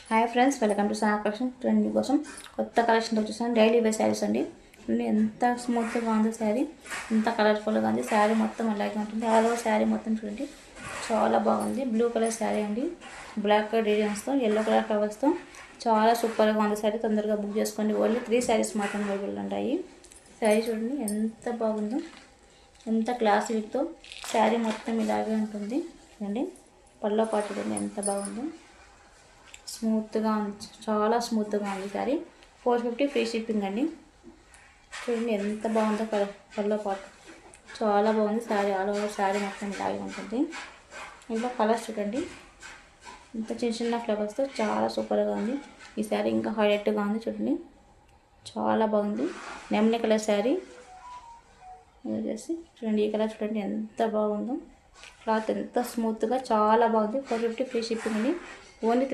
Hi friends, welcome to Sana collection. చూడండి మీకోసం కొత్త కలెక్షన్ వచ్చేసాను. డైలీ వేర్ శారీస్ అండి. చూడండి ఎంత స్మూత్గా ఉంది శారీ, ఎంత కలర్ఫుల్గా ఉంది. శారీ మొత్తం అలాగే ఉంటుంది. ఆల్ ఓవర్ శారీ మొత్తం చూడండి చాలా బాగుంది. బ్లూ కలర్ శారీ అండి, బ్లాక్ కలర్ డిజైన్స్తో, ఎల్లో కలర్ ఫ్లవర్స్తో చాలా సూపర్గా ఉంది శారీ. తొందరగా బుక్ చేసుకోండి. ఓన్లీ 3 శారీస్ మాత్రమే అవైలబుల్ ఉంటాయి. శారీ చూడండి ఎంత బాగుందో, ఎంత క్లాస్ లుక్తో శారీ మొత్తం ఇలాగే ఉంటుంది. చూడండి పళ్ళో పాటు చూడండి ఎంత బాగుందో. స్మూత్గా ఉంది, చాలా స్మూత్గా ఉంది శారీ. 450 ఫ్రీ షిప్పింగ్ అండి. చూడండి ఎంత బాగుందో పళ్ళో పాటు, చాలా బాగుంది శారీ. ఆల్ ఓవర్ శారీ మొత్తం ఇలాగే ఉంటుంది. ఇంట్లో కలర్స్ చూడండి ఇంత చిన్న చిన్న ఫ్లవర్స్తో చాలా సూపర్గా ఉంది. ఈ శారీ ఇంకా హైలైట్గా ఉంది. చూడండి చాలా బాగుంది. నెమలి కలర్ శారీ వచ్చేసి చూడండి, ఈ కలర్ చూడండి ఎంత బాగుందో. క్లాత్ ఎంత స్మూత్గా చాలా బాగుంది. 450 ఫ్రీ షిప్పింగ్ అండి. ఓన్లీ